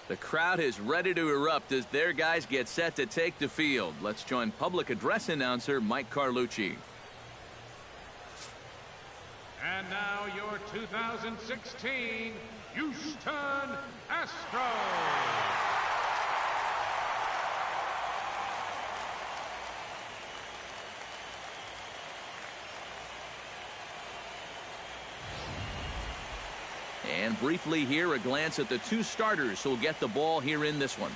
The crowd is ready to erupt as their guys get set to take the field. Let's join public address announcer Mike Carlucci. And now your 2016 Houston Astros. And briefly here, a glance at the two starters who will get the ball here in this one.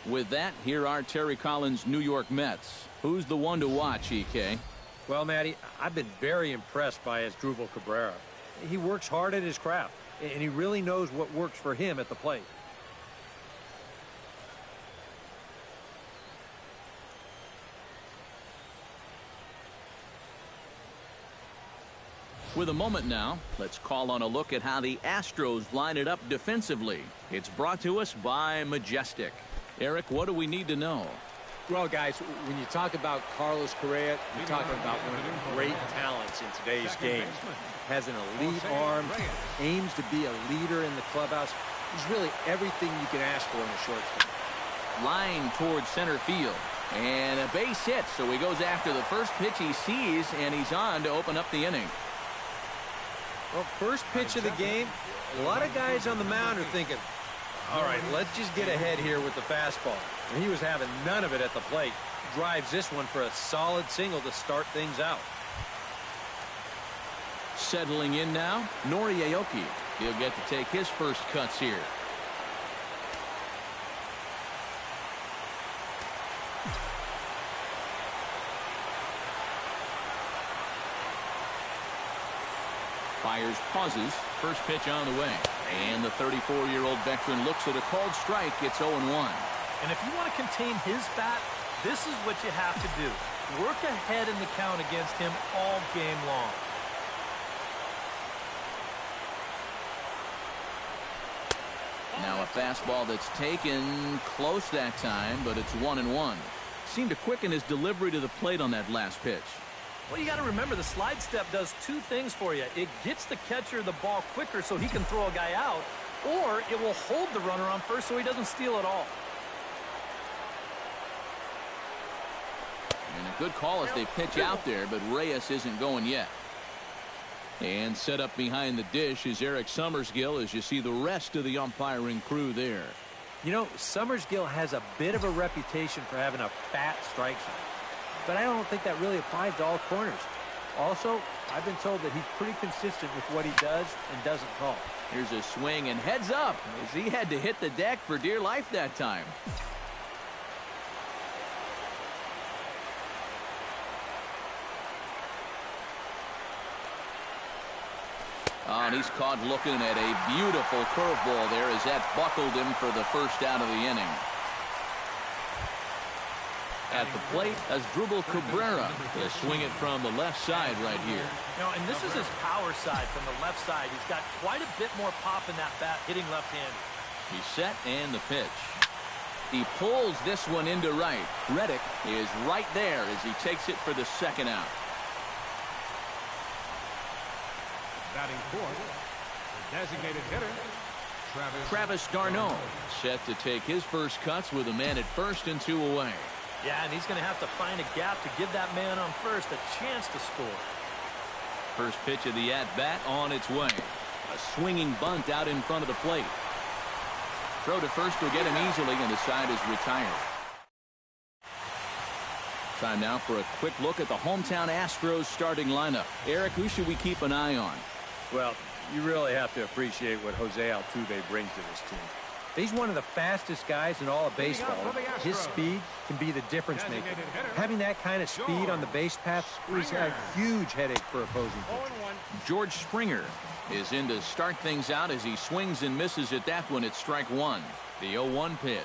With that, here are Terry Collins' New York Mets. Who's the one to watch, EK? Well, Matty, I've been very impressed by Asdrubal Cabrera. He works hard at his craft, and he really knows what works for him at the plate. With a moment now, let's call on a look at how the Astros line it up defensively. It's brought to us by Majestic. Eric, what do we need to know? Well, guys, when you talk about Carlos Correa, you're talking about one of the great talents in today's game. Has an elite arm, aims to be a leader in the clubhouse. He's really everything you can ask for in a shortstop. Line towards center field. And a base hit, so he goes after the first pitch he sees, and he's on to open up the inning. Well, first pitch of the game, a lot of guys on the mound are thinking, all right, let's just get ahead here with the fastball. And he was having none of it at the plate. Drives this one for a solid single to start things out. Settling in now, Nori Aoki. He'll get to take his first cuts here. Fires, pauses, first pitch on the way. And the 34-year-old veteran looks at a called strike. It's 0-1. And if you want to contain his bat, this is what you have to do. Work ahead in the count against him all game long. Now a fastball that's taken close that time, but it's 1-1. Seemed to quicken his delivery to the plate on that last pitch. Well, you got to remember the slide step does two things for you. It gets the catcher the ball quicker so he can throw a guy out, or it will hold the runner on first so he doesn't steal it all. And a good call as they pitch out there, but Reyes isn't going yet. And set up behind the dish is Eric Summersgill as you see the rest of the umpiring crew there. You know, Summersgill has a bit of a reputation for having a fat strike zone. But I don't think that really applies to all corners. Also, I've been told that he's pretty consistent with what he does and doesn't call. Here's a swing and heads up as he had to hit the deck for dear life that time. Oh, and he's caught looking at a beautiful curveball there as that buckled him for the first out of the inning. At the plate, Asdrubal Cabrera will swing it from the left side right here. You know, and this is his power side from the left side. He's got quite a bit more pop in that bat hitting left-handed. He's set and the pitch. He pulls this one into right. Reddick is right there as he takes it for the second out. Batting fourth, the designated hitter, Travis d'Arnaud set to take his first cuts with a man at first and 2 away. Yeah, and he's going to have to find a gap to give that man on first a chance to score. First pitch of the at-bat on its way. A swinging bunt out in front of the plate. Throw to first will get him easily, and the side is retired. Time now for a quick look at the hometown Astros starting lineup. Eric, who should we keep an eye on? Well, you really have to appreciate what Jose Altuve brings to this team. He's one of the fastest guys in all of baseball. His speed can be the difference maker. Having that kind of speed on the base paths is a huge headache for opposing pitchers. George Springer is in to start things out as he swings and misses at that one at strike one. The 0-1 pitch.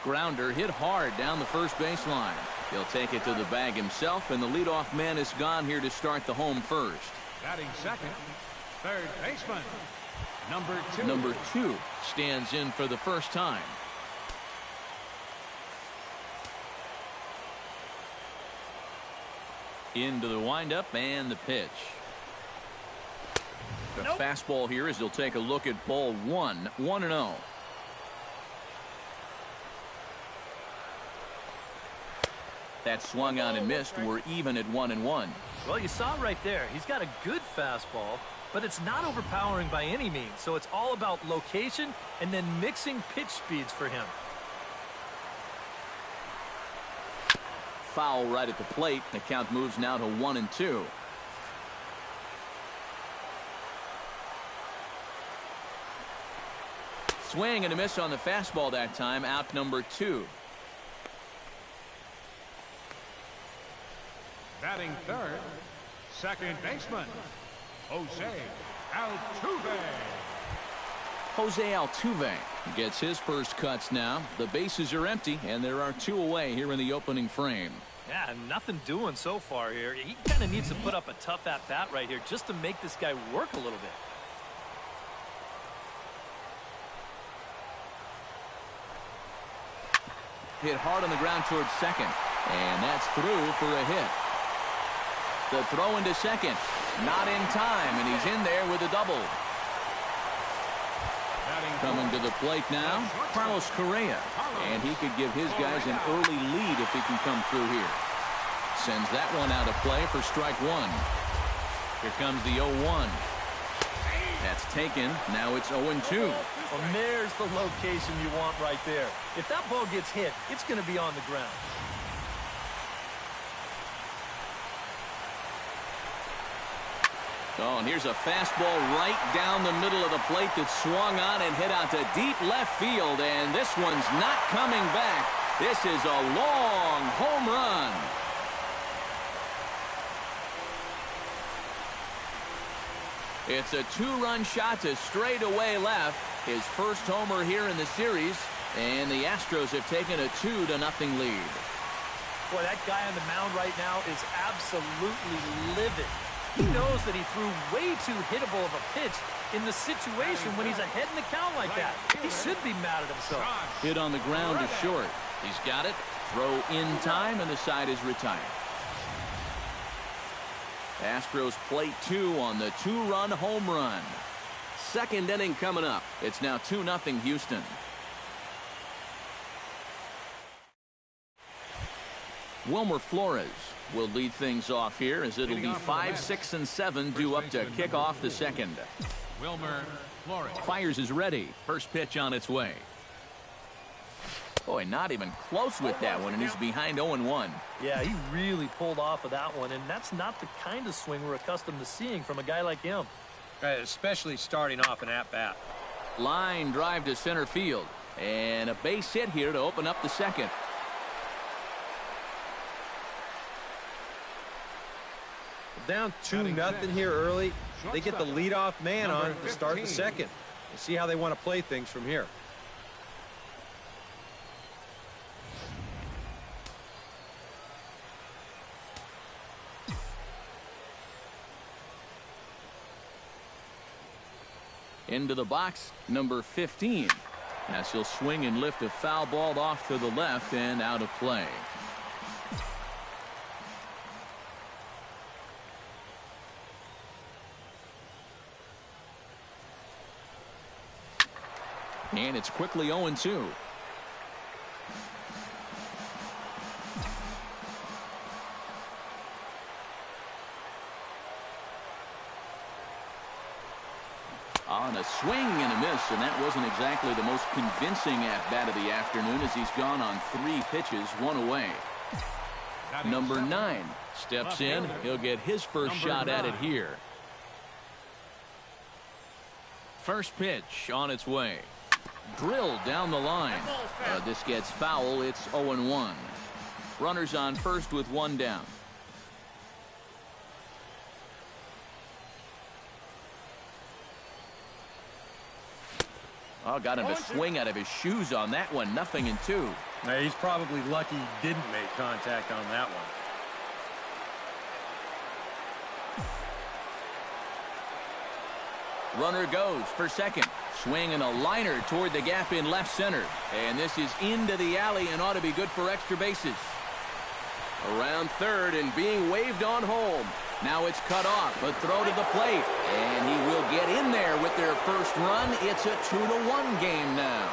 Grounder hit hard down the first baseline. He'll take it to the bag himself, and the leadoff man is gone here to start the home first. batting second, third baseman. Number two stands in for the first time. Into the windup and the pitch. The fastball here as he'll take a look at ball one. 1-0. That swung on and missed. We're even at 1-1. Well, you saw it right there. He's got a good fastball, but it's not overpowering by any means. So it's all about location and then mixing pitch speeds for him. Foul right at the plate. The count moves now to 1-2. Swing and a miss on the fastball that time. Out number 2. Batting third, second baseman, Jose Altuve. Jose Altuve gets his first cuts now. The bases are empty, and there are 2 away here in the opening frame. Yeah, nothing doing so far here. He kind of needs to put up a tough at-bat right here just to make this guy work a little bit. Hit hard on the ground towards second, and that's through for a hit. The throw into second, not in time, and he's in there with a double. Coming to the plate now, Carlos Correa, and he could give his guys an early lead if he can come through here. Sends that one out of play for strike 1. Here comes the 0-1. That's taken. Now it's 0-2. Well, there's the location you want right there. If that ball gets hit, it's going to be on the ground. Oh, and here's a fastball right down the middle of the plate that swung on and hit out to deep left field, and this one's not coming back. This is a long home run. It's a 2-run shot to straightaway left. His first homer here in the series, and the Astros have taken a 2-0 lead. Boy, that guy on the mound right now is absolutely livid. He knows that he threw way too hittable of a pitch in the situation when he's ahead in the count like that. He should be mad at himself. Hit on the ground to short. He's got it. Throw in time, and the side is retired. Astros plate 2 on the 2-run home run. Second inning coming up. It's now 2-0 Houston. Wilmer Flores will lead things off here as it'll be 5, 6, and 7 due up to kick off the second. Wilmer Flores fires is ready. First pitch on its way. Boy, not even close with that one, and he's behind 0-1. Yeah, he really pulled off of that one, and that's not the kind of swing we're accustomed to seeing from a guy like him. Especially starting off an at-bat. Line drive to center field, and a base hit here to open up the second. Down 2-0 here early. They get the leadoff man on to start the second. We'll see how they want to play things from here. Into the box, number 15. As he'll swing and lift a foul ball off to the left and out of play. And it's quickly 0-2. On a swing and a miss, and that wasn't exactly the most convincing at-bat of the afternoon as he's gone on 3 pitches, 1 away. Number 9 steps in. He'll get his first shot at it here. First pitch on its way. Drilled down the line. This gets foul. It's 0-1. Runners on first with 1 down. Oh, got him to swing out of his shoes on that one. 0-2. Now, he's probably lucky he didn't make contact on that one. Runner goes for second. Swing and a liner toward the gap in left center. And this is into the alley and ought to be good for extra bases. Around third and being waved on home. Now it's cut off, but throw to the plate. And he will get in there with their first run. It's a 2-1 game now.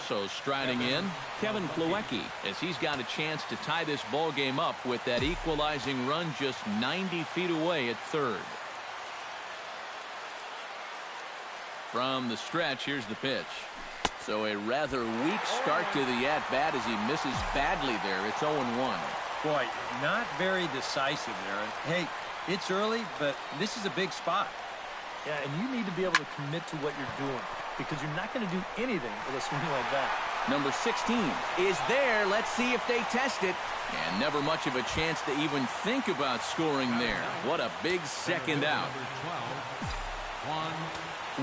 So striding in, Kevin Plawecki, as he's got a chance to tie this ball game up with that equalizing run just 90 feet away at third. From the stretch, here's the pitch. So a rather weak start to the at-bat as he misses badly there. It's 0-1. Boy, not very decisive there. And hey, it's early, but this is a big spot. Yeah, and you need to be able to commit to what you're doing, because you're not going to do anything with a swing like that. Number 16 is there. Let's see if they test it. And never much of a chance to even think about scoring there. What a big second out.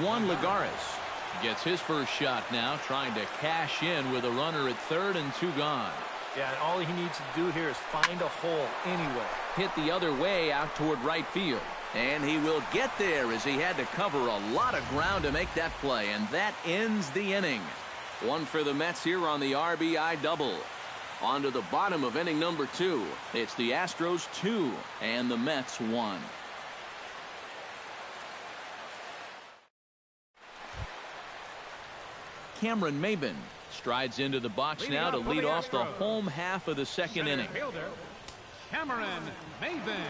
Juan Lagares gets his first shot now, trying to cash in with a runner at third and 2 gone. Yeah, and all he needs to do here is find a hole anyway. Hit the other way out toward right field. And he will get there as he had to cover a lot of ground to make that play. And that ends the inning. One for the Mets here on the RBI double. On to the bottom of inning number 2. It's the Astros 2 and the Mets 1. Cameron Maybin strides into the box now to lead off the home half of the second inning. Cameron Maybin.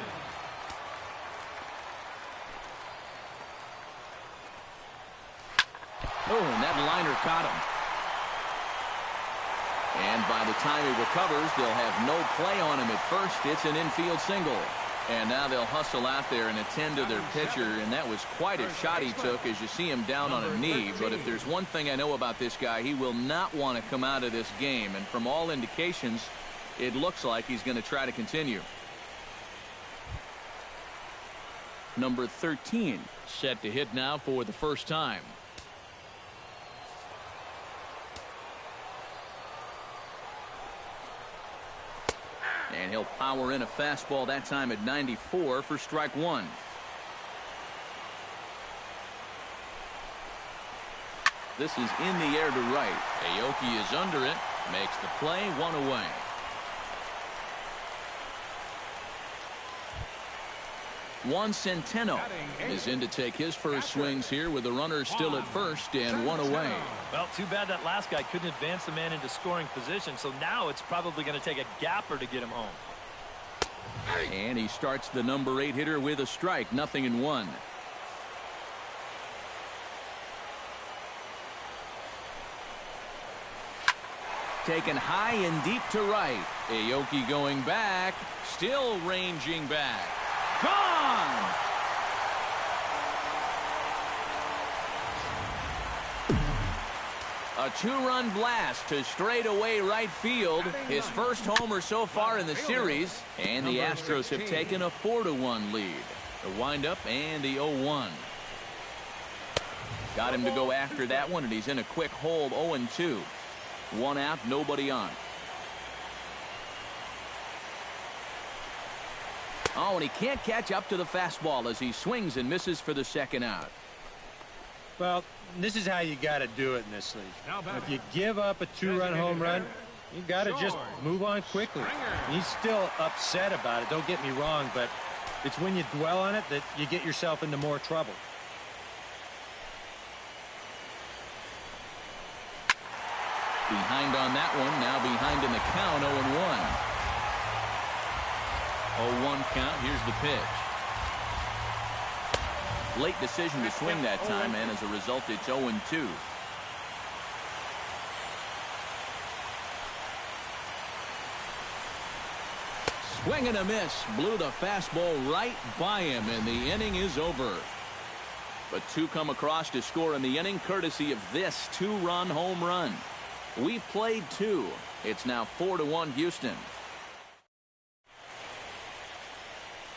Oh, and that liner caught him. And by the time he recovers, they'll have no play on him at first. It's an infield single. And now they'll hustle out there and attend to their pitcher, and that was quite a shot he took as you see him down on a knee. But if there's one thing I know about this guy, he will not want to come out of this game. And from all indications, it looks like he's going to try to continue. Number 13 set to hit now for the first time. And he'll power in a fastball that time at 94 for strike 1. This is in the air to right. Aoki is under it. Makes the play, 1 away. Juan Centeno is in to take his first swings here with the runner still at first and 1 away. Well, too bad that last guy couldn't advance the man into scoring position, so now it's probably going to take a gapper to get him home. And he starts the number 8 hitter with a strike, 0-1. Taken high and deep to right. Aoki going back, still ranging back. Gone! A 2-run blast to straightaway right field. His first homer so far in the series. And the Astros have taken a 4-1 lead. The windup and the 0-1. Got him to go after that one, and he's in a quick hold, 0-2. 1 out, nobody on. Oh, and he can't catch up to the fastball as he swings and misses for the second out. Well, this is how you got to do it in this league. If you give up a 2-run home run, you got to just move on quickly. He's still upset about it, don't get me wrong, but it's when you dwell on it that you get yourself into more trouble. Behind on that one, now behind in the count, 0-1. 0-1 count, here's the pitch. Late decision to swing that time, and as a result, it's 0-2. Swing and a miss. Blew the fastball right by him, and the inning is over. But 2 come across to score in the inning, courtesy of this 2-run home run. We've played 2. It's now 4-1 Houston.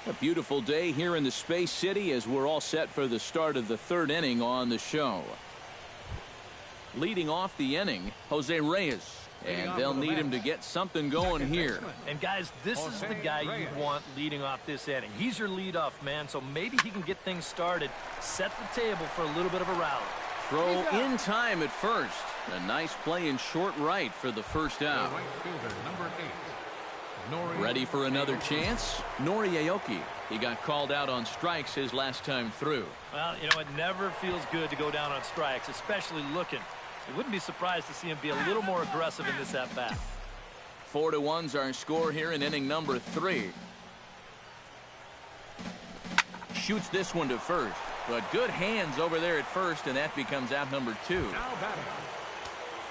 A beautiful day here in the Space City as we're all set for the start of the 3rd inning on the show. Leading off the inning, Jose Reyes. And they'll need him to get something going here. And guys, this is the guy you want leading off this inning. He's your leadoff man, so maybe he can get things started, set the table for a little bit of a rally. Throw in time at first. A nice play in short right for the first out. Right fielder, number 8. Ready for another chance? Nori Aoki. He got called out on strikes his last time through. Well, you know, it never feels good to go down on strikes, especially looking. I wouldn't be surprised to see him be a little more aggressive in this at-bat. 4-1's our score here in inning number 3. Shoots this one to first, but good hands over there at first, and that becomes out number 2. Now batting,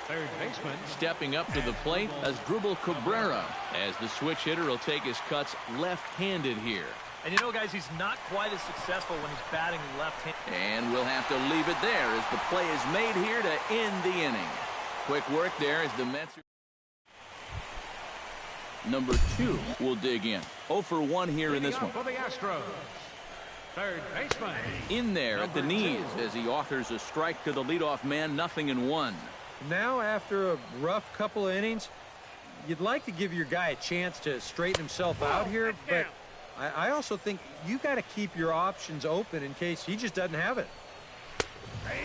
third baseman. Stepping up to the plate as Drupal Cabrera, as the switch hitter will take his cuts left-handed here. And you know, guys, he's not quite as successful when he's batting left-handed. And we'll have to leave it there as the play is made here to end the inning. Quick work there as the Mets. Number 2 will dig in. 0 for 1 here in this one. For the Astros, third baseman. In there at the knees as he offers a strike to the leadoff man, 0-1. Now, after a rough couple of innings, you'd like to give your guy a chance to straighten himself out here, but I also think you got to keep your options open in case he just doesn't have it.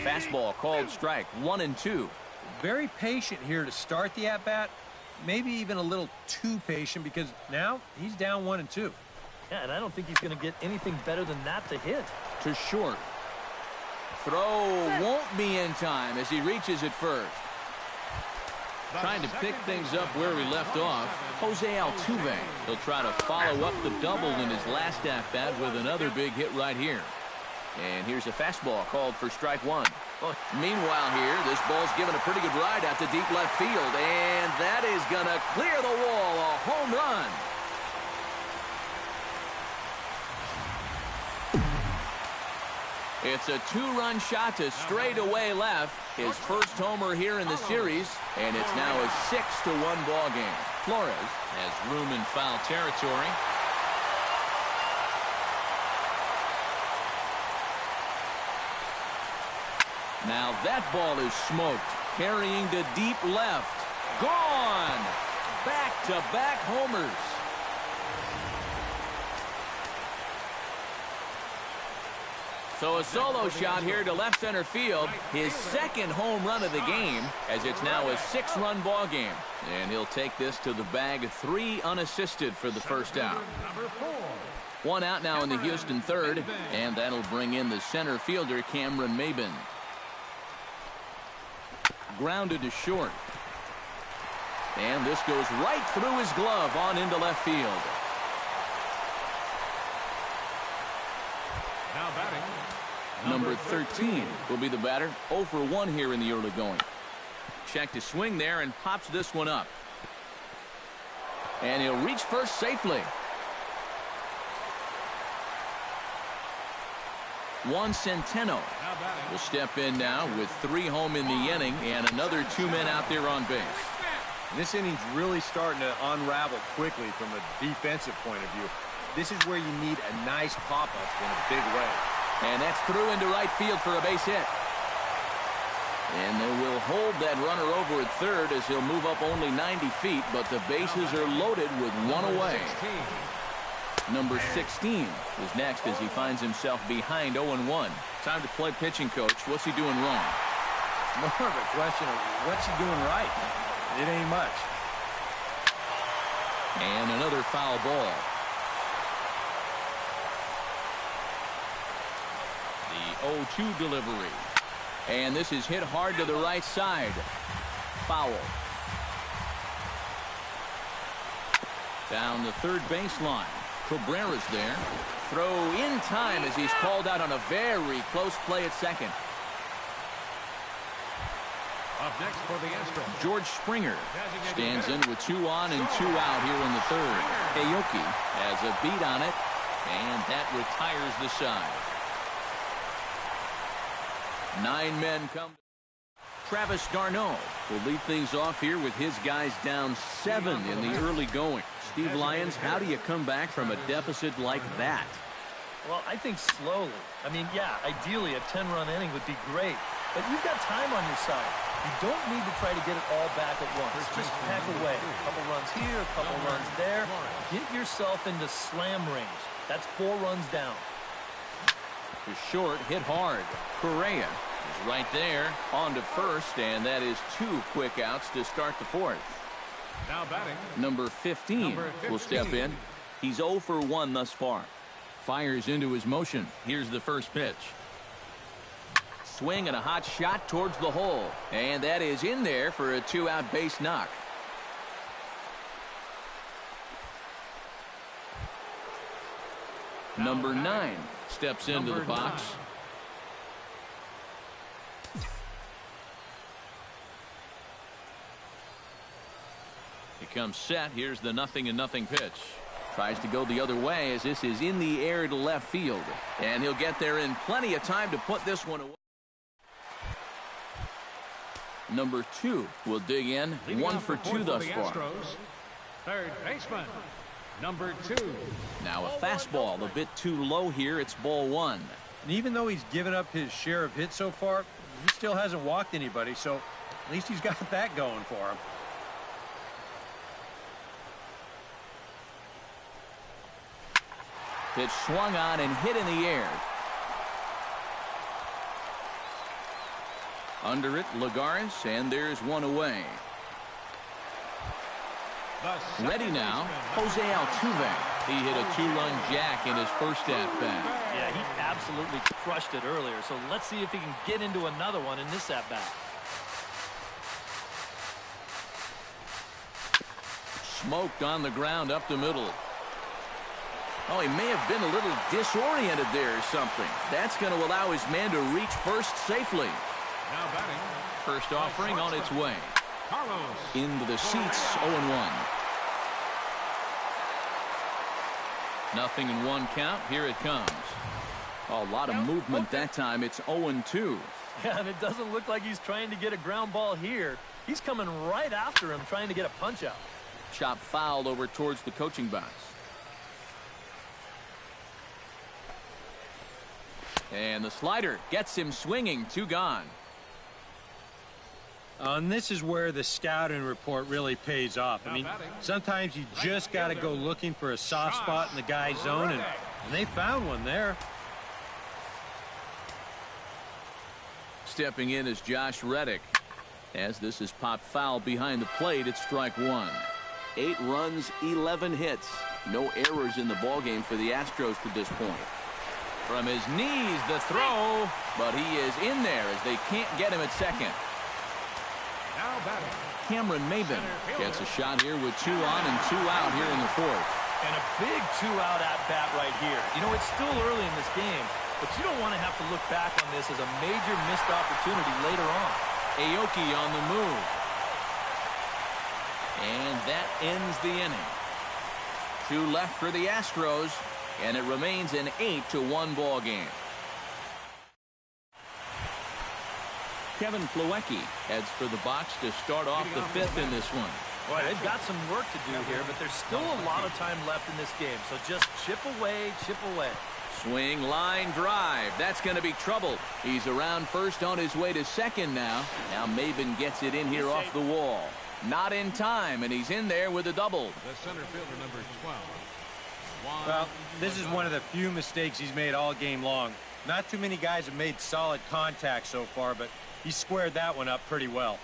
Fastball called strike, 1-2. Very patient here to start the at-bat. Maybe even a little too patient because now he's down 1-2. Yeah, and I don't think he's going to get anything better than that to hit. To short. Throw won't be in time as he reaches it first. Trying to pick things up where he left off, Jose Altuve. He'll try to follow up the double in his last at-bat with another big hit right here. And here's a fastball called for strike 1. Meanwhile here, this ball's given a pretty good ride out to deep left field, and that is going to clear the wall, a home run. It's a 2-run shot to straightaway left. His first homer here in the series, and it's now a 6-1 ball game. Flores has room in foul territory. Now that ball is smoked, carrying to deep left. Gone! Back-to-back homers. So a solo shot here to left center field, his second home run of the game, as it's now a 6-run ball game. And he'll take this to the bag, 3 unassisted for the first out. 1 out now in the Houston third, and that'll bring in the center fielder, Cameron Maybin. Grounded to short. And this goes right through his glove on into left field. Now batting, Number 13 will be the batter. 0 for 1 here in the early going. Check to swing there and pops this one up. And he'll reach first safely. Juan Centeno will step in now with 3 home in the inning and another 2 men out there on base. This inning's really starting to unravel quickly from a defensive point of view. This is where you need a nice pop-up in a big way. And that's through into right field for a base hit. And they will hold that runner over at third as he'll move up only 90 feet, but the bases are loaded with 1 away. Number 16 is next as he finds himself behind 0-1. Time to play pitching coach. What's he doing wrong? More of a question of what's he doing right. It ain't much. And another foul ball. The 0-2 delivery. And this is hit hard to the right side. Foul. Down the third baseline. Cabrera's there. Throw in time as he's called out on a very close play at second. up next for the Astros, George Springer stands in with 2 on and 2 out here in the third. Aoki has a beat on it, and that retires the side. 9 men come. Travis d'Arnaud will lead things off here with his guys down 7 in the early going. Steve Lyons, how do you come back from a deficit like that? Well, I think slowly. I mean, yeah, ideally a 10-run inning would be great, but you've got time on your side. You don't need to try to get it all back at once. Just pack away. A couple runs here, a couple runs there. Get yourself into slam range. That's 4 runs down. To short, hit hard. Correa is right there on to first, and that is 2 quick outs to start the 4th. Now batting. Number 15 will step in. He's 0 for 1 thus far. Fires into his motion. Here's the first pitch. Swing and a hot shot towards the hole. And that is in there for a 2-out base knock. Number 9 steps into the box. He comes set. Here's the 0-0 pitch. Tries to go the other way as this is in the air to left field. And he'll get there in plenty of time to put this one away. Number 2 will dig in. 1 for 2 thus far. Third baseman, number 2. Now a fastball a bit too low here. It's ball 1. And even though he's given up his share of hits so far, he still hasn't walked anybody, so at least he's got that going for him. Pitch swung on and hit in the air. Under it, Lagares, and there's one away. Ready now, Jose Altuve. He hit a 2-run jack in his first at-bat. Yeah, he absolutely crushed it earlier, so let's see if he can get into another one in this at-bat. Smoked on the ground up the middle. Oh, he may have been a little disoriented there or something. That's going to allow his man to reach first safely. Now batting. First offering on its way. Carlos. Into the seats, 0-1. 0-1 count. Here it comes. A lot of movement that time. It's 0-2. Yeah, and it doesn't look like he's trying to get a ground ball here. He's coming right after him, trying to get a punch out. Chop foul over towards the coaching box. And the slider gets him swinging. 2 gone. And this is where the scouting report really pays off. I mean, sometimes you just got to go looking for a soft spot in the guy's zone, and they found one there. Stepping in is Josh Reddick. As this is popped foul behind the plate, it's strike 1. 8 runs, 11 hits. No errors in the ballgame for the Astros to this point. From his knees, the throw, but he is in there as they can't get him at second. Now batting. Cameron Maben gets a shot here with 2 on and 2 out here in the 4th. And a big 2-out at-bat right here. You know, it's still early in this game, but you don't want to have to look back on this as a major missed opportunity later on. Aoki on the move. And that ends the inning. 2 left for the Astros, and it remains an 8-1 ball game. Kevin Plawecki heads for the box to start off the 5th in this one. Boy, they've got some work to do here, but there's still a lot of time left in this game, so just chip away, chip away. Swing, line, drive. That's going to be trouble. He's around first on his way to second now. Now Maben gets it in here off the wall. Not in time, and he's in there with a double. The center fielder, number 12. Well, this is one of the few mistakes he's made all game long. Not too many guys have made solid contact so far, but he squared that one up pretty well.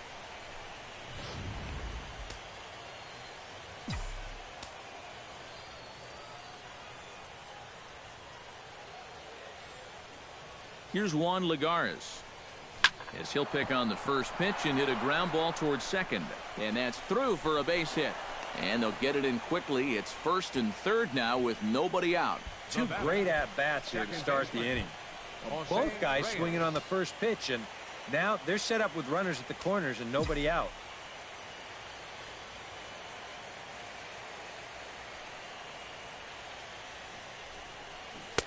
Here's Juan Lagares. As he'll pick on the first pitch and hit a ground ball towards second. And that's through for a base hit. And they'll get it in quickly. It's first and third now with nobody out. 2 great at-bats here to start the inning. Both guys swinging on the first pitch, and now they're set up with runners at the corners and nobody out.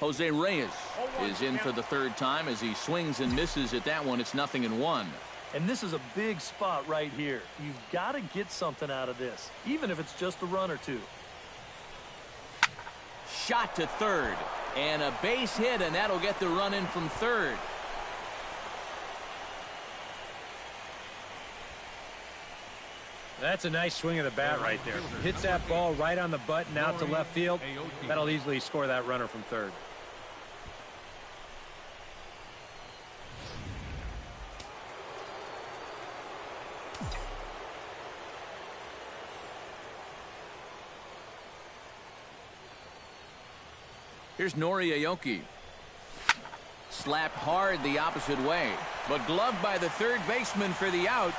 Jose Reyes is in for the 3rd time as he swings and misses at that one. It's 0-1. And this is a big spot right here. You've got to get something out of this, even if it's just a run or 2. Shot to third. And a base hit, and that'll get the run in from third. That's a nice swing of the bat right there. Hits that ball right on the button out to left field. That'll easily score that runner from third. Here's Nori Aoki. Slapped hard the opposite way, but gloved by the third baseman for the out.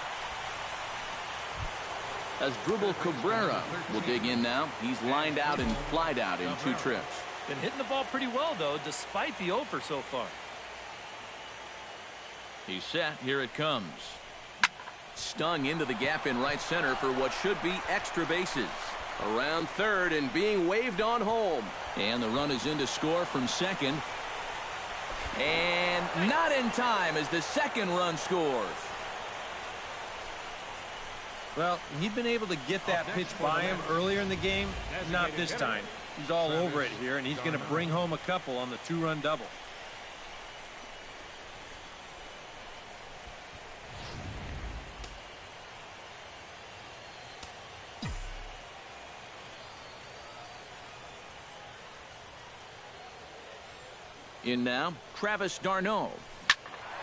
As Dribble Cabrera will dig in now. He's lined out and flied out in 2 trips. Been hitting the ball pretty well, though, despite the offer so far. He's set. Here it comes. Stung into the gap in right center for what should be extra bases. Around third and being waved on home. And the run is in to score from second. And not in time as the second run scores. Well, he'd been able to get that pitch by him earlier in the game. Not this time. He's all over it here, and he's going to bring home a couple on the 2-run double. In now, Travis d'Arnaud.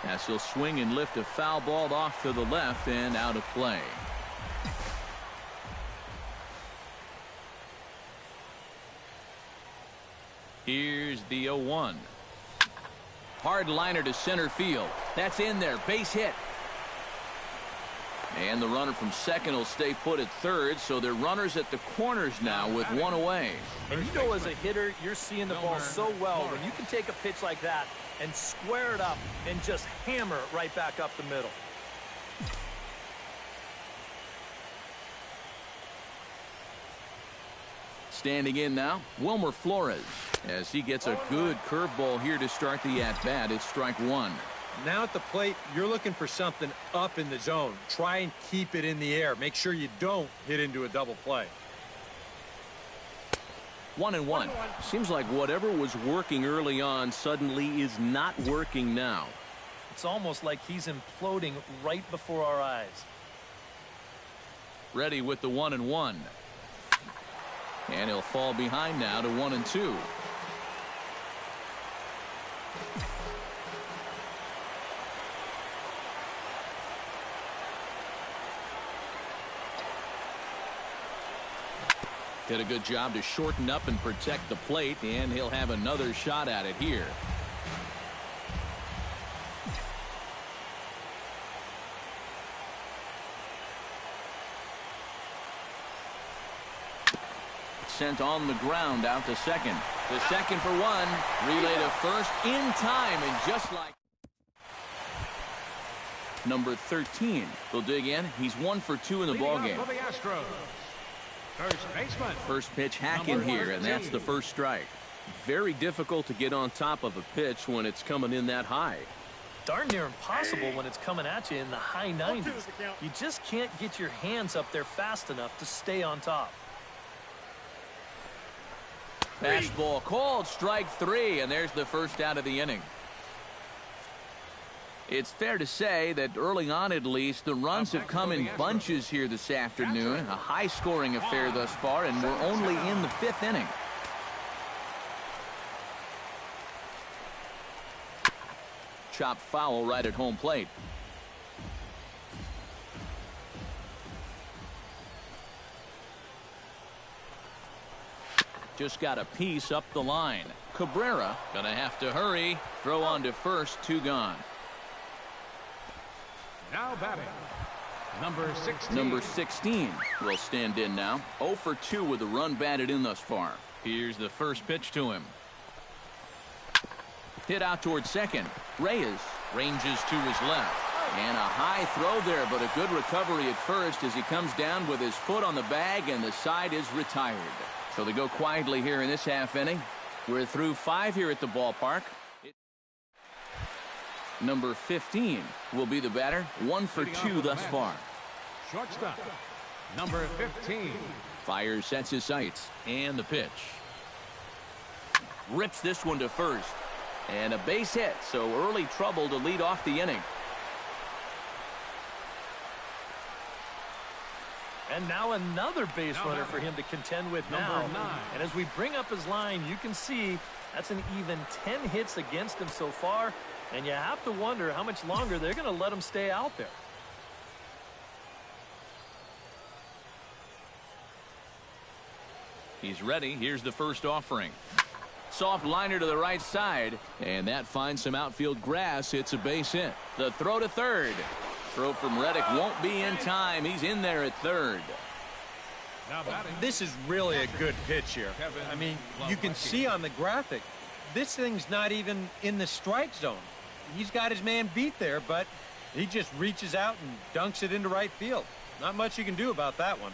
As he'll swing and lift a foul ball off to the left and out of play. Here's the 0-1. Hard liner to center field. That's in there. Base hit. And the runner from second will stay put at third, so they're runners at the corners now with 1 away. And you know, as a hitter, you're seeing the ball so well when you can take a pitch like that and square it up and just hammer it right back up the middle. Standing in now, Wilmer Flores. As he gets a good curveball here to start the at-bat, it's strike 1. Now at the plate, you're looking for something up in the zone. Try and keep it in the air. Make sure you don't hit into a double play. 1-1. Seems like whatever was working early on suddenly is not working now. It's almost like he's imploding right before our eyes. Ready with the 1-1. And he'll fall behind now to 1-2. Did a good job to shorten up and protect the plate, and he'll have another shot at it here. Sent on the ground out to second. The second for 1. Relay to first in time, and just like number 13 will dig in. He's 1 for 2 in the ballgame. For the Astros, first baseman. First pitch hack in here, and that's the first strike. Very difficult to get on top of a pitch when it's coming in that high. Darn near impossible when it's coming at you in the high 90s. You just can't get your hands up there fast enough to stay on top. Fastball called, strike 3, and there's the first out of the inning. It's fair to say that early on, at least, the runs have come in bunches here this afternoon. A high-scoring affair thus far, and we're only in the 5th inning. Chopped foul right at home plate. Just got a piece up the line. Cabrera gonna have to hurry. Throw on to first, 2 gone. Now batting, number 16. Number 16 will stand in now. 0 for 2 with a run batted in thus far. Here's the first pitch to him. Hit out towards second. Reyes ranges to his left. And a high throw there, but a good recovery at first as he comes down with his foot on the bag, and the side is retired. So they go quietly here in this half inning. We're through 5 here at the ballpark. Number 15 will be the batter. 1 for 2 thus far. Shortstop, number 15. Fires, sets his sights, and the pitch. Rips this one to first. And a base hit, so early trouble to lead off the inning. And now another base runner for him to contend with now. And as we bring up his line, you can see that's an even 10 hits against him so far. And you have to wonder how much longer they're going to let him stay out there. He's ready. Here's the first offering. Soft liner to the right side, and that finds some outfield grass. It's a base hit. The throw to third. Throw from Reddick won't be in time. He's in there at third. This is really a good pitch here. I mean, you can see on the graphic, this thing's not even in the strike zone. He's got his man beat there, but he just reaches out and dunks it into right field. Not much you can do about that one.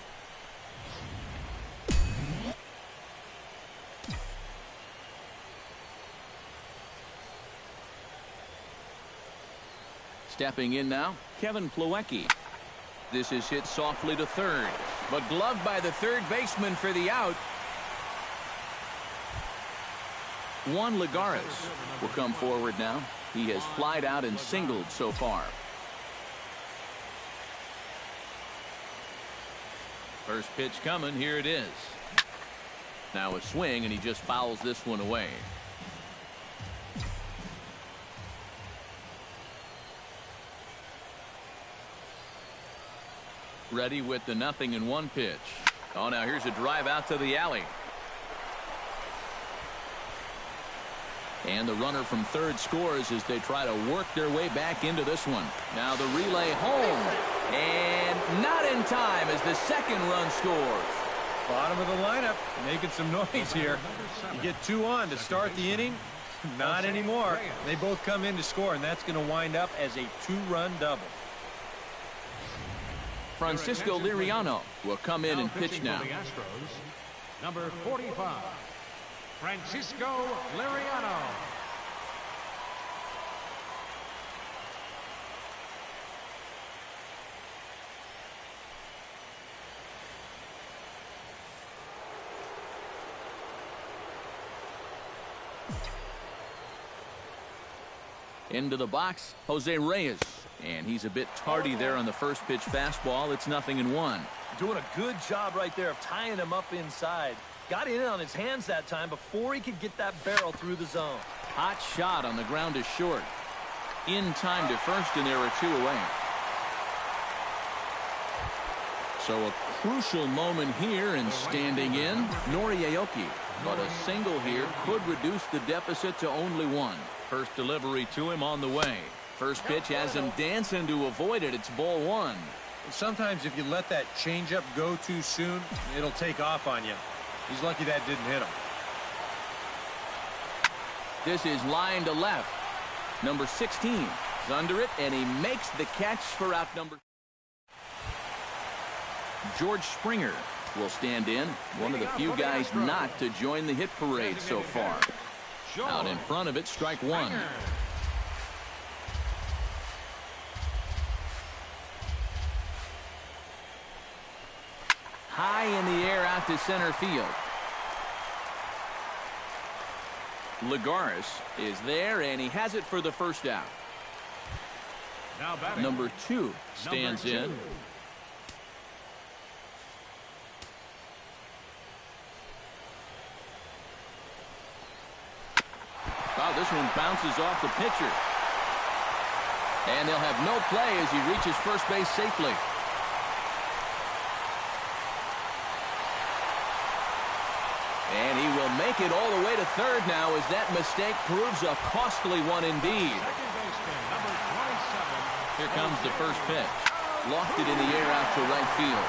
Stepping in now, Kevin Plawecki. This is hit softly to third, but gloved by the third baseman for the out. Juan Lagares will come forward now. He has flied out and singled so far. First pitch coming. Here it is. Now a swing, and he just fouls this one away. Ready with the 0-1 pitch. Oh, now here's a drive out to the alley. And the runner from third scores as they try to work their way back into this one. Now the relay home. And not in time as the second run scores. Bottom of the lineup, making some noise here. You get 2 on to start the inning. Not anymore. They both come in to score, and that's going to wind up as a 2-run double. Francisco Liriano will come in and pitch now. For the Astros, number 45, Francisco Liriano. Into the box, Jose Reyes. And he's a bit tardy there on the first pitch fastball. It's 0-1. Doing a good job right there of tying him up inside. Got in on his hands that time before he could get that barrel through the zone. Hot shot on the ground is short. In time to first, and there are 2 away. So a crucial moment here, and standing in, Nori Aoki. But a single here could reduce the deficit to only 1. First delivery to him on the way. First pitch has him dancing to avoid it. It's ball 1. Sometimes if you let that changeup go too soon, it'll take off on you. He's lucky that didn't hit him. This is line to left. Number 16 is under it, and he makes the catch for out number. George Springer will stand in. One of the few guys not to join the hit parade so far. Out in front of it, strike 1. High in the air out to center field. Lagares is there, and he has it for the first out. Number 2 stands in. Wow, this one bounces off the pitcher. And they'll have no play as he reaches first base safely. And he will make it all the way to third now as that mistake proves a costly one indeed. Here comes the first pitch. Lofted in the air out to right field.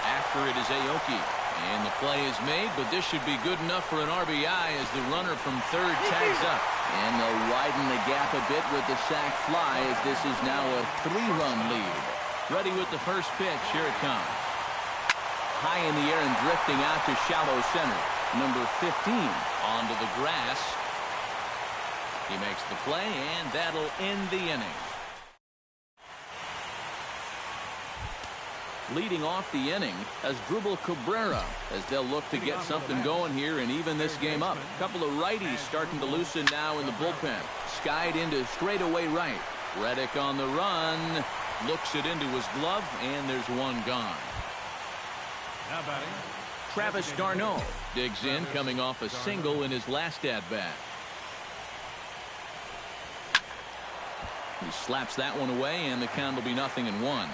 After it is Aoki. And the play is made, but this should be good enough for an RBI as the runner from third tags up. And they'll widen the gap a bit with the sac fly as this is now a 3-run lead. Ready with the first pitch. Here it comes. High in the air and drifting out to shallow center. Number 15 onto the grass. He makes the play, and that'll end the inning. Leading off the inning as Dribble Cabrera as they'll look to get something going here and even this game up. A couple of righties starting to loosen now in the bullpen. Skied into straightaway right. Reddick on the run. Looks it into his glove, and there's one gone. Now batting, Travis d'Arnaud digs in, coming off a single in his last at-bat. He slaps that one away, and the count will be 0-1.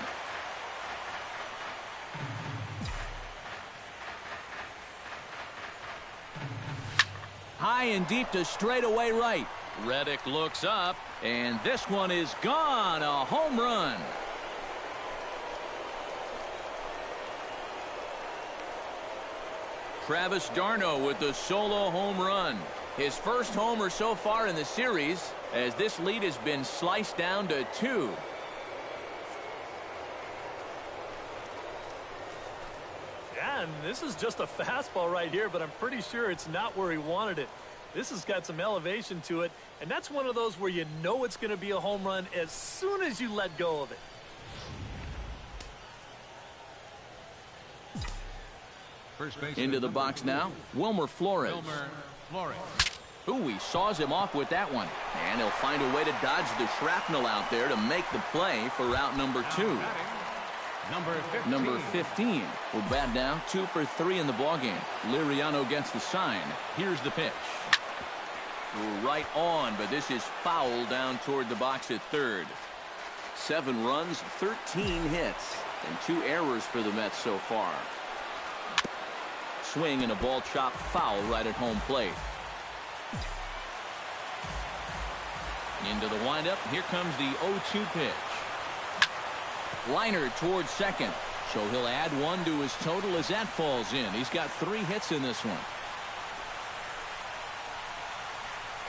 High and deep to straightaway right. Reddick looks up, and this one is gone. A home run. Travis d'Arnaud with the solo home run. His first homer so far in the series, as this lead has been sliced down to 2. Yeah, and this is just a fastball right here, but I'm pretty sure it's not where he wanted it. This has got some elevation to it, and that's one of those where you know it's going to be a home run as soon as you let go of it. First base Into the box now, Biglong40's. Ooh, he saws him off with that one. And he'll find a way to dodge the shrapnel out there to make the play for route number 2. Number 15 will bat down 2 for 3 in the ballgame. Liriano gets the sign. Here's the pitch. Right on, but this is foul down toward the box at third. 7 runs, 13 hits, and 2 errors for the Mets so far. Swing and a ball chopped foul right at home plate. Into the windup. Here comes the 0-2 pitch. Liner towards second. So he'll add 1 to his total as that falls in. He's got 3 hits in this one.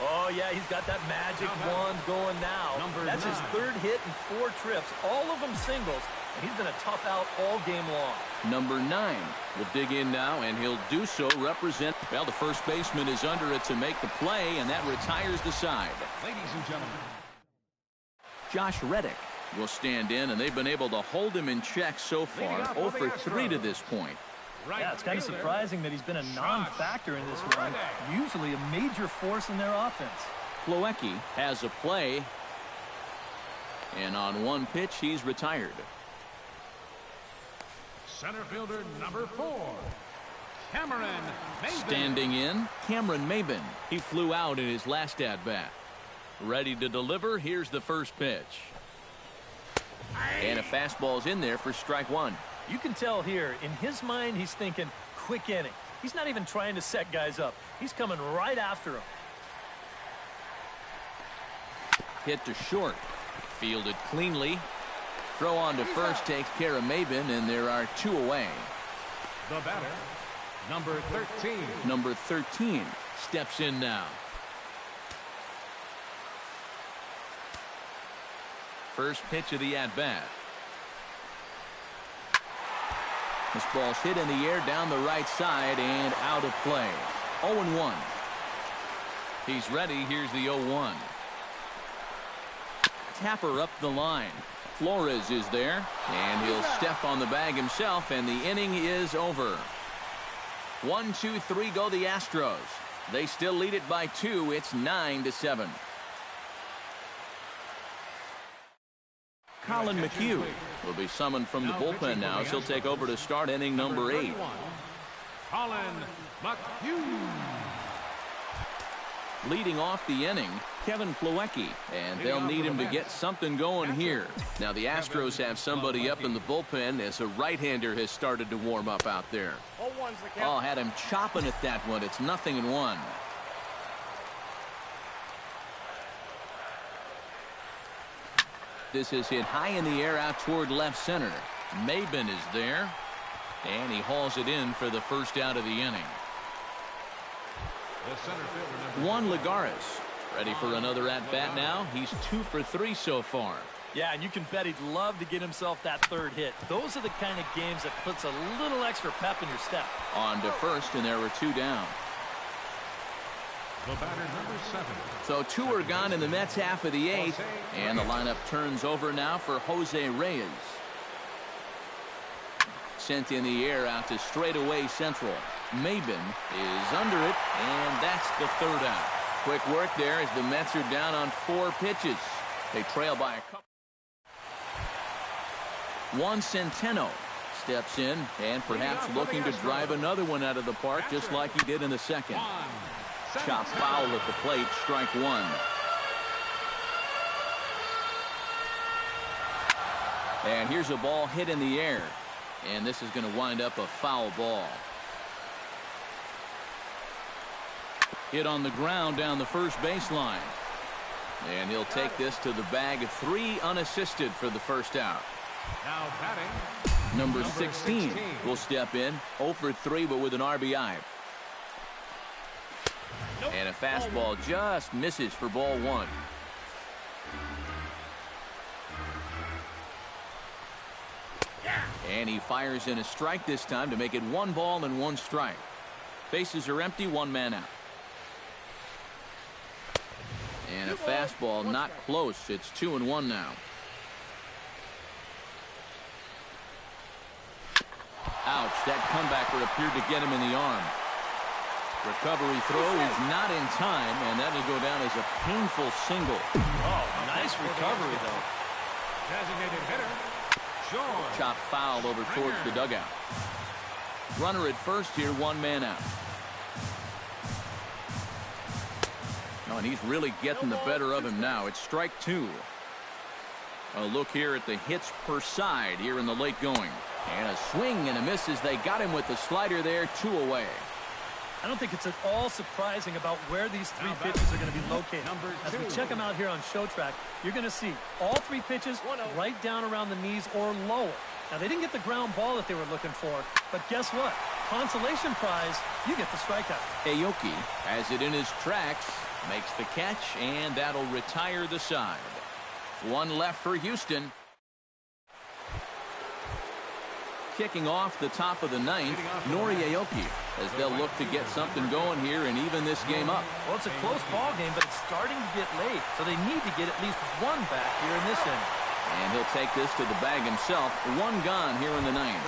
Oh, yeah, he's got that magic wand going now. That's his 3rd hit in 4 trips, all of them singles, and he's been a tough out all game long. Number 9 will dig in now, and he'll do so represent. Well, the first baseman is under it to make the play, and that retires the side. Ladies and gentlemen, Josh Reddick will stand in, and they've been able to hold him in check so far. 0 for 3 to this point. Yeah, it's kind of surprising that he's been a non-factor in this one. Usually a major force in their offense. Plawecki has a play, and on 1 pitch, he's retired. center fielder number 4, Cameron Maybin. Standing in, Cameron Maybin. He flew out in his last at-bat. Ready to deliver. Here's the first pitch. And a fastball's in there for strike 1. You can tell here, in his mind, he's thinking quick inning. He's not even trying to set guys up. He's coming right after him. Hit to short. Fielded cleanly. Throw on to first takes care of Maybin, and there are 2 away. The batter, number 13. Number 13 steps in now. First pitch of the at-bat. This ball's hit in the air down the right side and out of play. 0-1. He's ready. Here's the 0-1. Tapper up the line. Flores is there, and he'll step on the bag himself, and the inning is over. 1, 2, 3 go the Astros. They still lead it by 2. It's 9-7. Colin McHugh will be summoned from the bullpen now as he'll take over to start inning number 8. Colin McHugh. Leading off the inning, Kevin Plawecki, and they'll need him to get something going here. Now the Astros have somebody up in the bullpen as a right-hander has started to warm up out there. Oh, had him chopping at that one. It's 0-1. This is hit high in the air out toward left center. Maybin is there, and he hauls it in for the first out of the inning. Juan Lagares ready for another at-bat now. He's 2 for 3 so far. Yeah, and you can bet he'd love to get himself that 3rd hit. Those are the kind of games that puts a little extra pep in your step. On to first, and there were 2 down. The batter, number 7. So 2 are gone in the Mets half of the 8th, and the lineup turns over now for Jose Reyes. Sent in the air out to straightaway central. Maybin is under it, and that's the 3rd out. Quick work there as the Mets are down on 4 pitches. They trail by a couple. Juan Centeno steps in and perhaps looking to drive another one out of the park just like he did in the second. Chop foul at the plate, strike 1. And here's a ball hit in the air, and this is going to wind up a foul ball. hit on the ground down the first baseline. And he'll take this to the bag. 3 unassisted for the first out. Now batting, Number 16 will step in. 0 for 3, but with an RBI. And a fastball just misses for ball 1. And he fires in a strike this time to make it 1 ball and 1 strike. Bases are empty, 1 man out. And a fastball not close. It's 2-1 now. Ouch, that comebacker appeared to get him in the arm. Recovery throw is not in time, and that'll go down as a painful single. Oh, nice recovery, though. designated hitter, George. Chop foul over towards the dugout. Runner at first here, 1 man out. Oh, and he's really getting the better of him now. It's strike 2. A look here at the hits per side here in the late going. And a swing and a miss as they got him with the slider there, 2 away. I don't think it's at all surprising about where these 3 pitches are going to be located. As we check them out here on Show Track, you're going to see all 3 pitches right down around the knees or lower. Now, they didn't get the ground ball that they were looking for, but guess what? Consolation prize, you get the strikeout. Aoki has it in his tracks, makes the catch, and that'll retire the side. 1 left for Houston. Kicking off the top of the 9th, Nori Aoki, as they'll look to get something going here and even this game up. Well, it's a close ball game, but it's starting to get late, so they need to get at least 1 back here in this inning. And he'll take this to the bag himself. 1 gone here in the 9th.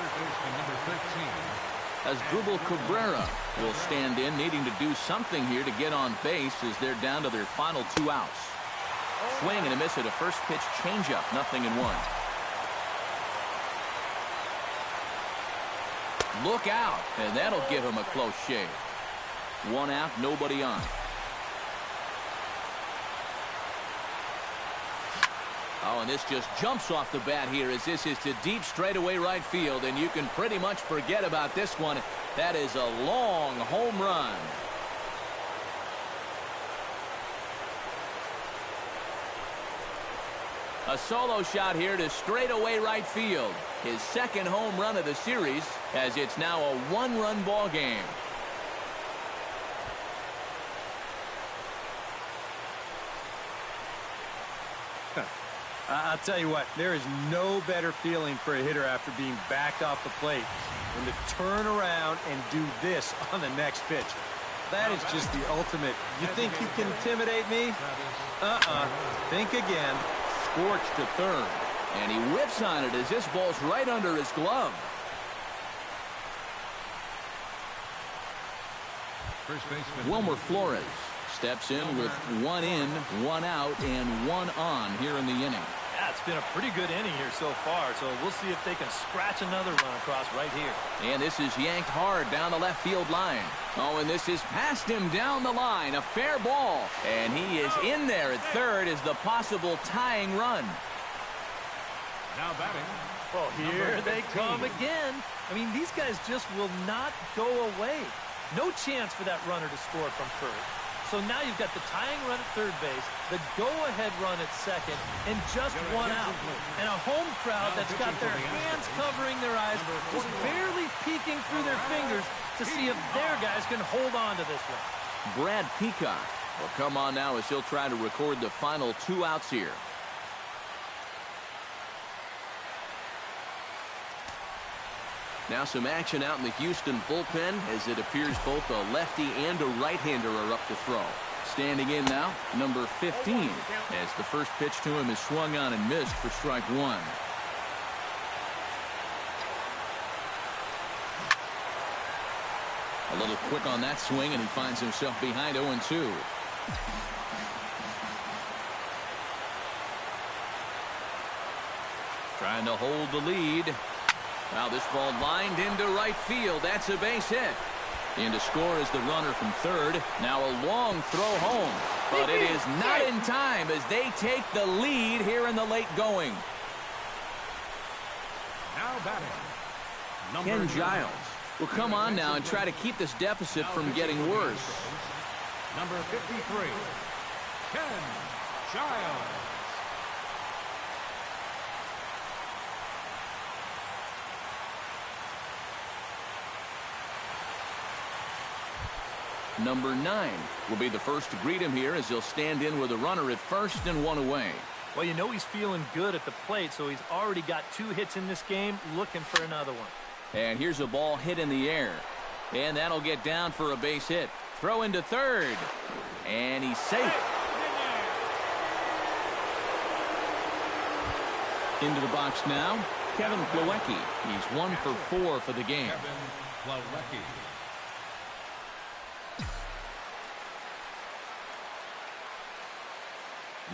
Number 13. As Dribble Cabrera will stand in, needing to do something here to get on base as they're down to their final 2 outs. Swing and a miss at a first pitch changeup, 0-1. Look out, and that'll give him a close shave. 1 out, nobody on. Oh, and this just jumps off the bat here as this is to deep straightaway right field, and you can pretty much forget about this one. That is a long home run. A solo shot here to straightaway right field. His 2nd home run of the series, as it's now a 1-run ball game. I'll tell you what, there is no better feeling for a hitter after being backed off the plate than to turn around and do this on the next pitch. That is just the ultimate. You think you can intimidate me? Think again. Scorched to third, and he whips on it as this ball's right under his glove. First baseman Wilmer Flores steps in with 1 in, 1 out, and 1 on here in the inning. Yeah, it's been a pretty good inning here so far, so we'll see if they can scratch another run across right here. And this is yanked hard down the left field line. Oh, and this is past him down the line. A fair ball. And he is in there at third as the possible tying run. now batting. Well, here they come again. I mean, these guys just will not go away. No chance for that runner to score from third. So now you've got the tying run at third base, the go-ahead run at second, and just 1 out. And a home crowd that's got their hands covering their eyes, just barely peeking through their fingers to see if their guys can hold on to this one. Brad Peacock will come on now as he'll try to record the final 2 outs here. Now some action out in the Houston bullpen as it appears both a lefty and a right-hander are up to throw. Standing in now, number 15, as the first pitch to him is swung on and missed for strike 1. A little quick on that swing, and he finds himself behind 0-2. Trying to hold the lead. Now this ball lined into right field. That's a base hit. In to score is the runner from third. Now a long throw home. But it is not in time as they take the lead here in the late going. Now batting. Ken Giles will come on now and try to keep this deficit from getting worse. Number 53, Ken Giles. Number 9 will be the first to greet him here as he'll stand in with a runner at first and one away. Well, you know he's feeling good at the plate, so he's already got 2 hits in this game, looking for another one. And here's a ball hit in the air. And that'll get down for a base hit. Throw into third. And he's safe. Into the box now, Kevin Plawecki. He's 1 for 4 for the game. Kevin Plawecki.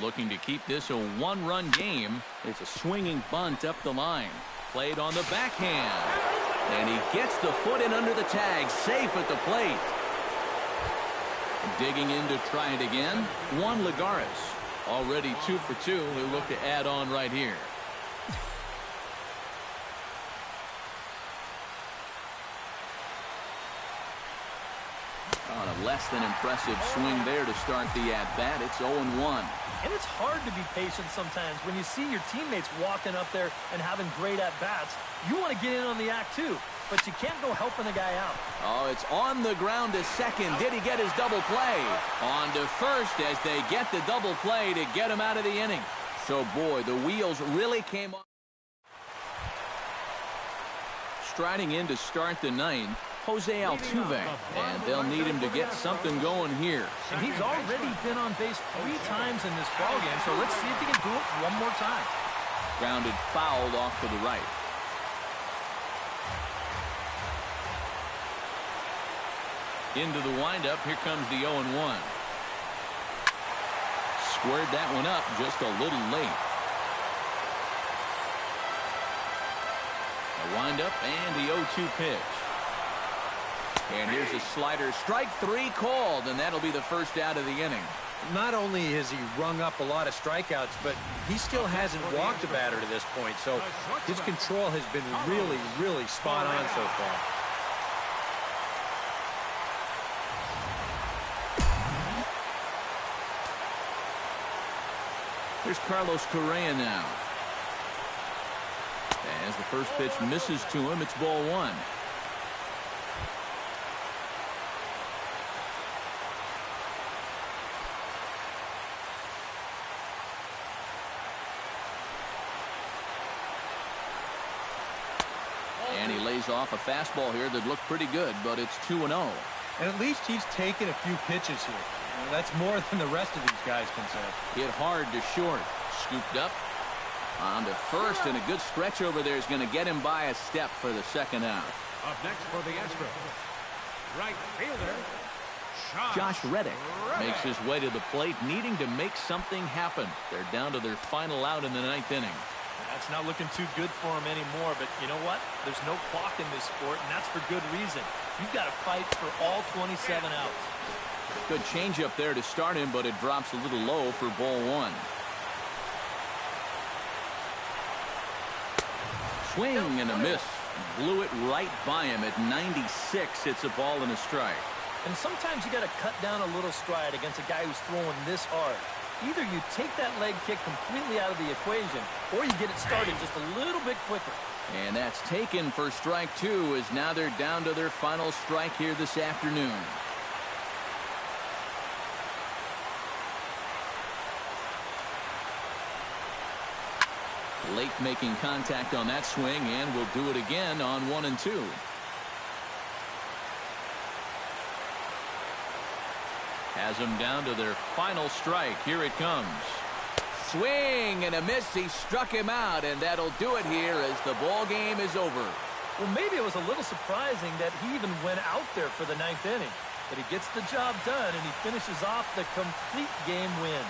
Looking to keep this a 1-run game. It's a swinging bunt up the line. Played on the backhand. And he gets the foot in under the tag. Safe at the plate. Digging in to try it again. Juan Lagares. Already 2 for 2. He'll look to add on right here. On a less than impressive swing there to start the at-bat. It's 0-1. And it's hard to be patient sometimes when you see your teammates walking up there and having great at-bats. You want to get in on the act too, but you can't go helping the guy out. Oh, it's on the ground to second. Did he get his double play? On to first as they get the double play to get him out of the inning. So, boy, the wheels really came off. Striding in to start the 9th, Jose Altuve, and they'll need him to get something going here. And he's already been on base 3 times in this ballgame, so let's see if he can do it one more time. Grounded fouled off to the right. Into the windup, here comes the 0-1. Squared that one up just a little late. A windup and the 0-2 pitch. And here's a slider. Strike 3 called, and that'll be the first out of the inning. Not only has he rung up a lot of strikeouts, but he still hasn't walked a batter to this point. So his control has been really, really spot on so far. Here's Carlos Correa now. As the first pitch misses to him, it's ball 1. And he lays off a fastball here that looked pretty good, but it's 2-0. And at least he's taken a few pitches here. You know, that's more than the rest of these guys can say. Hit hard to short. Scooped up. On to first, and a good stretch over there is going to get him by a step for the second out. Up next for the Astros, right fielder, Josh Reddick makes his way to the plate, needing to make something happen. They're down to their final out in the 9th inning. That's not looking too good for him anymore, but you know what? There's no clock in this sport, and that's for good reason. You've got to fight for all 27 outs. Good changeup there to start him, but it drops a little low for ball 1. Swing and a miss. Blew it right by him at 96. It's a ball and a strike. And sometimes you got to cut down a little stride against a guy who's throwing this hard. Either you take that leg kick completely out of the equation, or you get it started just a little bit quicker. And that's taken for strike 2, as now they're down to their final strike here this afternoon. Late making contact on that swing, and will do it again on 1 and 2. Has them down to their final strike. Here it comes. Swing and a miss. He struck him out, and that'll do it here as the ball game is over. Well, maybe it was a little surprising that he even went out there for the 9th inning. But he gets the job done, and he finishes off the complete game win.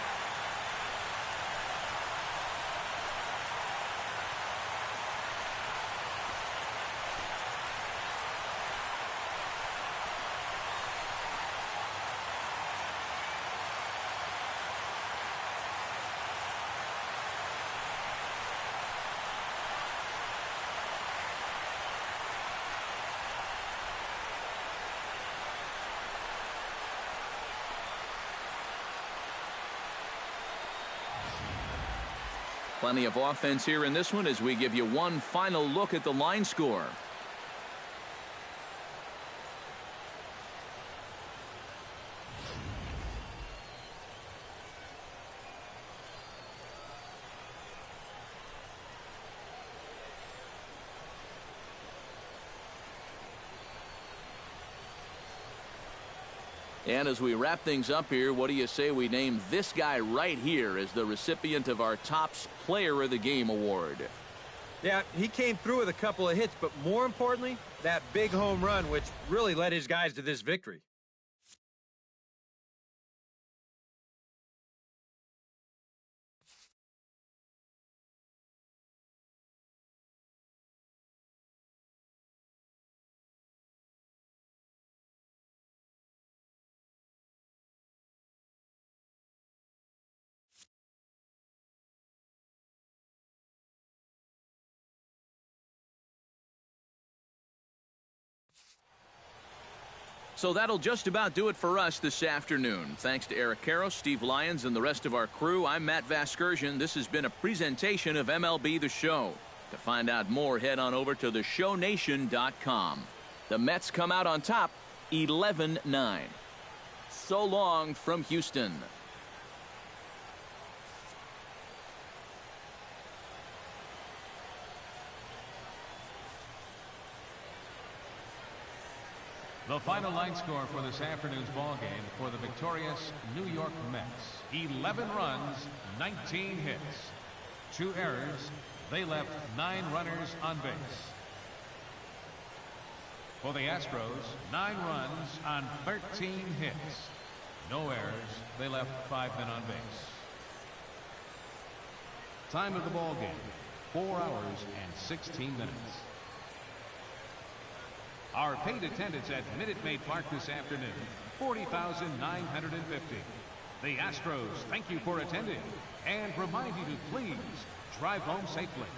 Plenty of offense here in this one as we give you one final look at the line score. And as we wrap things up here, what do you say we name this guy right here as the recipient of our Topps Player of the Game award? Yeah, he came through with a couple of hits, but more importantly, that big home run, which really led his guys to this victory. So that'll just about do it for us this afternoon. Thanks to Eric Karros, Steve Lyons, and the rest of our crew. I'm Matt Vasgersian. This has been a presentation of MLB The Show. To find out more, head on over to theshownation.com. The Mets come out on top, 11-9. So long from Houston. The final line score for this afternoon's ball game for the victorious New York Mets: 11 runs, 19 hits, 2 errors. They left 9 runners on base. For the Astros, 9 runs on 13 hits, no errors. They left 5 men on base. Time of the ball game: 4 hours and 16 minutes. Our paid attendance at Minute Maid Park this afternoon, 40,950. The Astros thank you for attending and remind you to please drive home safely.